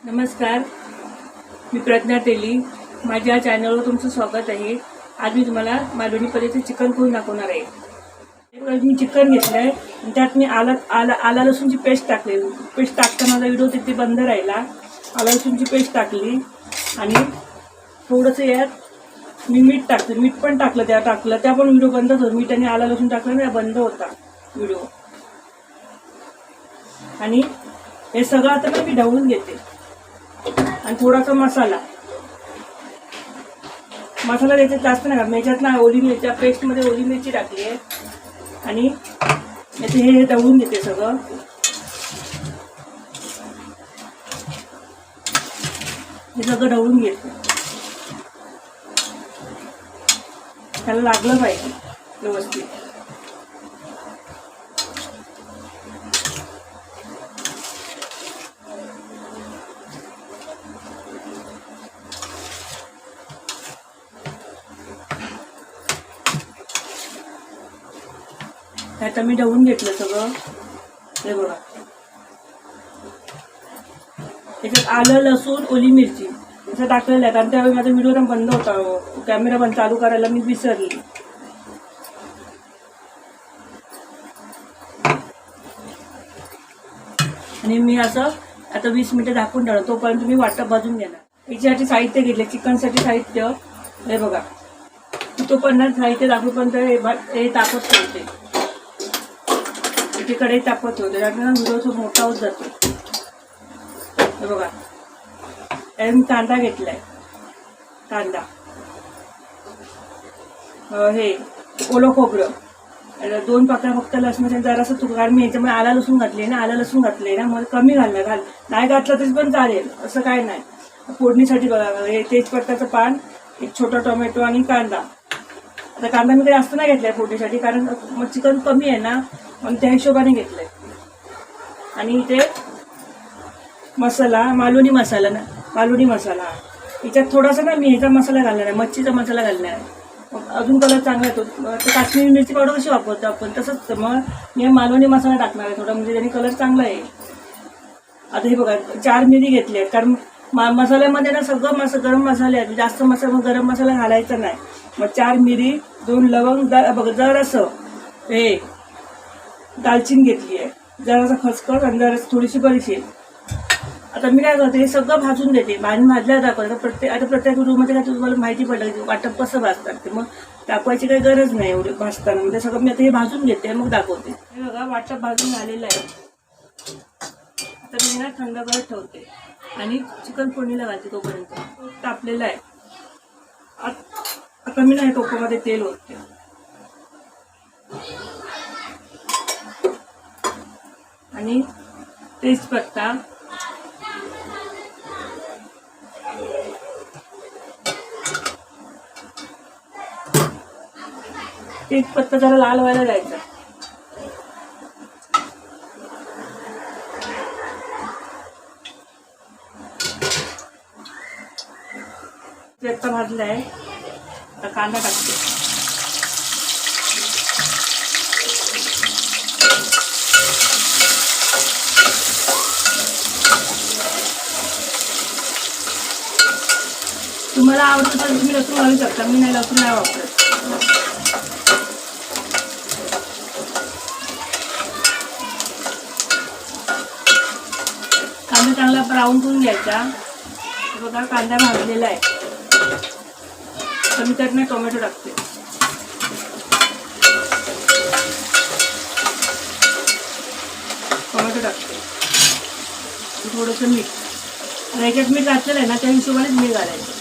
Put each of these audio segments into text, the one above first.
नमस्कार, मी प्रज्ञा तेली. माझ्या चॅनलवर तुमचं स्वागत आहे. आज मी तुम्हाला मालवणी पद्धतीचे चिकन करून दाखवणार आहे. मी चिकन घेतलं आहे आणि त्यात मी आला लसूणची पेस्ट टाकली. पेस्ट टाकताना माझा व्हिडिओ तिथे बंद राहिला. आला लसूणची पेस्ट टाकली आणि थोडंसं यात मी मीठ टाकलं. मीठ पण टाकलं, त्या पण व्हिडिओ बंदच होता. मीठ आणि आला लसूण टाकलं ना, बंद होता व्हिडिओ. आणि हे सगळं आता ना मी ढवळून घेते. आणि थोडासा मसाला द्यायचा जास्त नाही का. याच्यात ना ओली मिरची पेस्टमध्ये ओली मिरची टाकली आहे आणि याचे हे ढवळून घेते सगळं. हे सगळं ढवळून घेते. त्याला लागलं पाहिजे व्यवस्थित. आता मी ढवळून घेतलं सगळं. हे बघा, त्याच्यात आलं लसूण ओली मिरची असं टाकलेलं आहे. कारण त्यावेळी माझा व्हिडिओ बंद होता, कॅमेरा पण चालू करायला मी विसरली. आणि मी असं आता 20 मिनिटं झाकून ठेवलं. तोपर्यंत मी वाटप भाजून घेणार. याच्यासाठी साहित्य घेतले. चिकनसाठी साहित्य हे बघा. तोपर्यंत साहित्य दाखवपर्यंत हे तापत ठेवते. कढई तापत होते. त्यामुळे व्हिडिओ मोठा होत जातो. हे बघा, मी कांदा घेतलाय. कांदा, हे ओलं खोबरं, 2 पाकळ्या फक्त लसणाच्या. जरासं कारण मी याच्यामुळे आला लसूण घातले ना, मग कमी घालणार. नाही घातलं तरी पण चालेल, असं काय नाही. फोडणीसाठी बघा, हे तेजपत्त्याचं पान, एक छोटा टोमॅटो आणि कांदा. आता कांदा मी काही जास्त नाही घेतलाय फोडणीसाठी, कारण मग चिकन कमी आहे ना, मग त्या हिशोबाने घेतलंय. आणि इथे मसाला, मालवणी मसाला याच्यात थोडासा ना मी ह्याचा मसाला घालणार आहे, मच्छीचा मसाला घालणार आहे. मग अजून कलर चांगला येतो. तर काश्मीरी मिरची पावडर कशी वापरतो आपण, तसंच मग मी मालवणी मसाला टाकणार आहे थोडा, म्हणजे त्याने कलर चांगला आहे. आता हे बघा, 4 मिरी घेतली आहेत. कारण मसाल्यामध्ये ना सगळं गरम मसाले आहेत. जास्त गरम मसाला घालायचा नाही. मग 4 मिरी, 2 लवंग, बघा जरासं हे दालचिनी घेतली आहे, जरासा खसखस आणि जरासं थोडीशी बडीशेप. आता मी काय करते, हे सगळं भाजून देते. भाजल्या दाखवते. प्रत्येक रूममध्ये काय तुम्हाला माहिती पडलं वाटप कसं भाजतात ते. मग दाखवायची काही गरज नाही एवढे भाजताना. म्हणजे सगळं मी आता हे भाजून घेते, मग दाखवते. हे बघा, वाटप भाजून झालेलं आहे. आता मी ना थंड करत ठेवते आणि चिकन फोडणीला घालते. तोपर्यंत तापलेलं आहे. आता मी ना टोपामध्ये तेल ओतते. आणि तेजपत्ता, जरा लाल व्हायला द्यायचा. तेजपत्ता भाजलाय. आता कांदा टाकते. तुम्हाला आवडतं तर तुम्ही लसूण घालू शकता. मी नाही, लसूण नाही वापरत. कांदा चांगला ब्राऊन करून घ्यायचा. बघा, कांदा भाजलेला आहे. तर मी त्यात टोमॅटो टाकते. थोडंसं मीठ. याच्यात मीठ घातलेलं आहे ना, त्या हिशोबानेच मीठ घालायचं.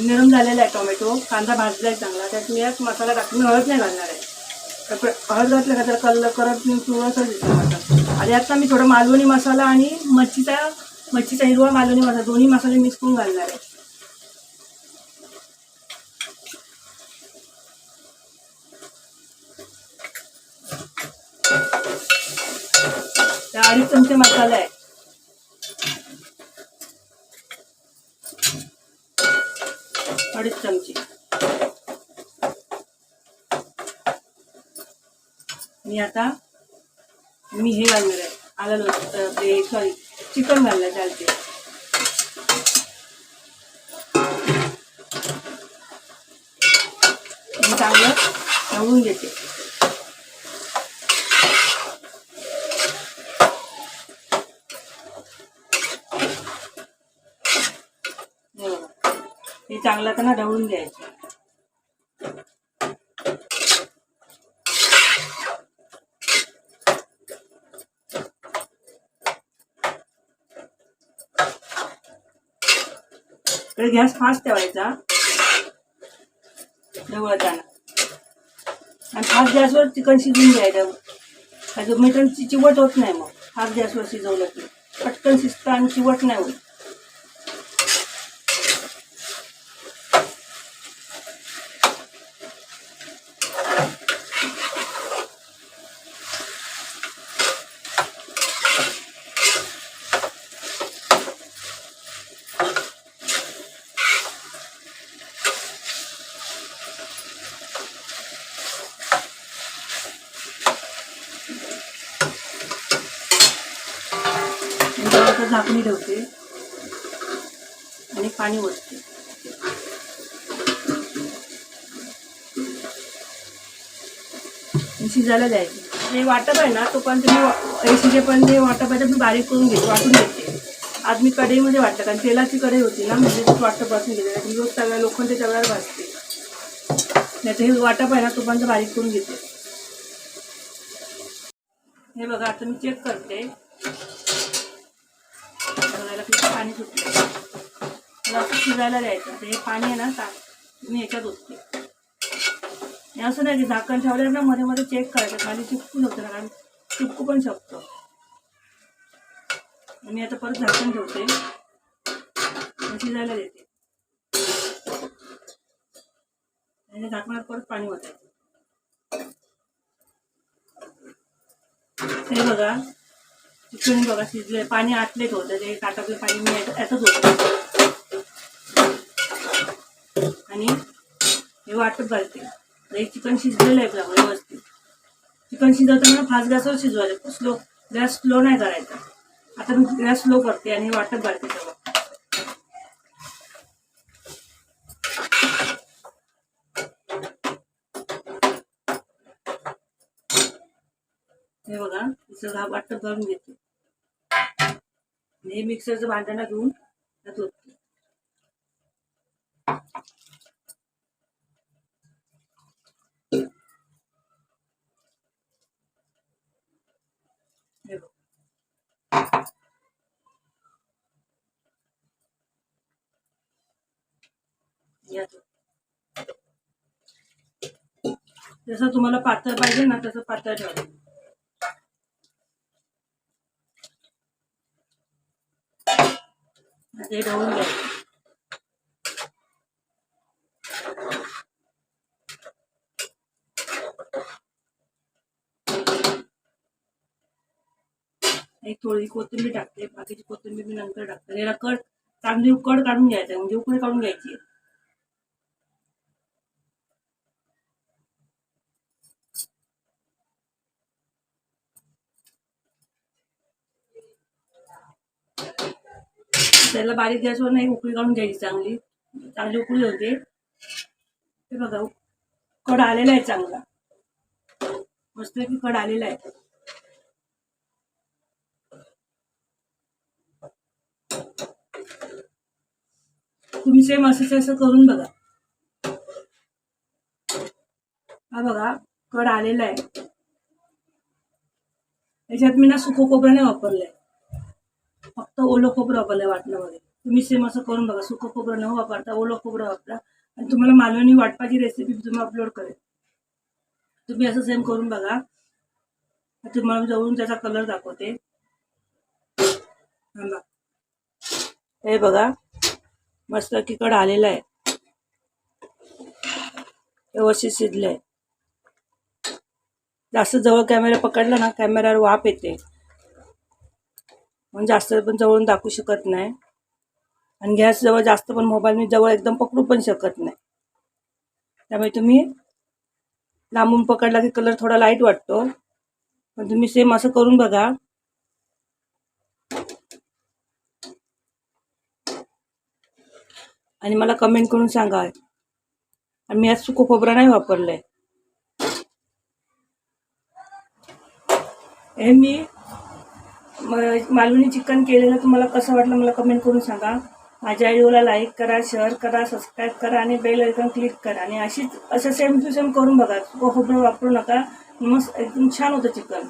नरम झालेला आहे टोमॅटो. कांदा भाजलाय चांगला. त्यात मी यात मसाला टाकून हळद नाही घालणार आहे. हळद घातलं का तर कलर करत मी पिवळासा दिसतो मसाला. आणि आता मी थोडा मालवणी मसाला आणि मच्छीचा हिरवा मालवणी मसाला दोन्ही मसाले मिक्स करून घालणार आहे. 2.5 चमचे मसाला आहे, 2.5 चमचे. आणि आता मी हे घालणार आहे, आलं लसूण, सॉरी चिकन घालणार चालते. मी चांगलं ढवळून घेते. हे चांगलं त्यांना ढवळून घ्यायचं. तर गॅस फास्ट ठेवायचा ढवळताना, आणि फास्ट गॅसवर चिकन शिजवून घ्यायचं. मटनची चिवट होत नाही. मग फास्ट गॅसवर शिजवलं की पटकन शिजतं आणि चिवट नाही होत. झाकणी ठेवते आणि पाणी ओतते. शिजायला द्यायचं. हे वाटप आहे ना, तो पण तुम्ही शिजेपर्यंत हे वाटप आहे मी बारीक करून घेते, वाटून घेते. आज मी कढईमध्ये वाटतं, कारण तेलाची कढई होती ना, म्हणजे वाटप वाटून घेते. रोज तव्या लोखंडच्या तव्यावर भाजते. नाही तर हे वाटप आहे ना, तो पण बारीक करून घेते. हे बघा, आता मी चेक करते. पाणी सुटलं, असं शिजायला द्यायचं. हे पाणी आहे ना, मी ह्याच्यात ओतते. असं नाही की झाकण ठेवल्यावर ना मध्ये मध्ये चेक करायचं, खाली चिपकून होतं ना, कारण चिपकू पण शकतो. मी आता परत झाकण ठेवते, शिजायला देते. आणि झाकणात परत पाणी ओतायचं. हे बघा, चिकन बघा शिजले, पाणी आटलेच होतं. ते ताटातलं पाणी मी यातच होतं आणि हे वाटत घालते. हे चिकन शिजलेलं आहे व्यवस्थित. चिकन शिजवताना फास्ट गॅसवर शिजवायचं, गॅस स्लो नाही करायचा. आता मी गॅस स्लो करते आणि वाटत घालते तेव्हा. हे बघा, सगळं वाटत घालून घेते. हे मिक्सरचं भांड्याला घेऊन त्यात ओतते. जसं तुम्हाला पातळ पाहिजे ना, तसं पातळ ठेवा. ते ढवळून घ्यायचं. एक थोडी कोथिंबीर टाकते, बाकीची कोथिंबीर मी नंतर टाकते. याला चांगली उकड काढून घ्यायचं, म्हणजे उकळी काढून घ्यायची. त्याला बारीक गॅसवर नाही, उकळी काढून घ्यायची. चांगली उकळी होते. ते बघा, कड आलेला आहे चांगला, मस्त की कड आलेला आहे. तुम्ही सेम असं करून बघा. हा बघा, कड आलेला आहे. याच्यात मी ना सुकं खोबरं नाही वापरलंय, फक्त ओलं खोबरं वापरलंय वाटणामध्ये. तुम्ही सेम असं करून बघा. सुकं खोबरं न वापरता ओलं खोबरं वापरा, आणि तुम्हाला मालवणी वाटपाची रेसिपी तुम्ही अपलोड करेल. तुम्ही असं सेम करून बघा. तुम्हाला जवळून त्याचा कलर दाखवते. हे बघा, मस्त तिखट आलेला आहे, व्यवस्थित शिजलंय. जास्त जवळ कॅमेरा पकडला ना, कॅमेऱ्यावर वाफ येते. म्हणून जास्त पण जवळून दाखवू शकत नाही आणि गॅस जवळ जास्त पण मोबाईल मी जवळ एकदम पकडू पण शकत नाही. त्यामुळे तुम्ही लांबून पकडला की कलर थोडा लाईट वाटतो, पण तुम्ही सेम असं करून बघा. आणि मला कमेंट करून सांगा. आणि मी आज सुकं खोबरं नाही वापरलंय. हे मी मालवणी चिकन केलेलं तुम्हाला कसं वाटलं मला कमेंट करून सांगा. माझ्या व्हिडिओला लाईक करा, शेअर करा, सबस्क्राईब करा आणि बेल आयकॉन क्लिक करा. आणि असं सेम टू सेम करून बघा. सुकं खोबरं वापरू नका, मस्त एकदम छान होतं चिकन.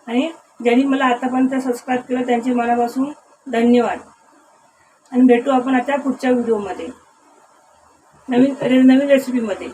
आणि ज्यांनी मला आतापर्यंत सबस्क्राईब केलं त्यांचे मनापासून धन्यवाद. आणि भेटू आपण आता पुढच्या व्हिडिओमध्ये नवीन रेसिपीमध्ये.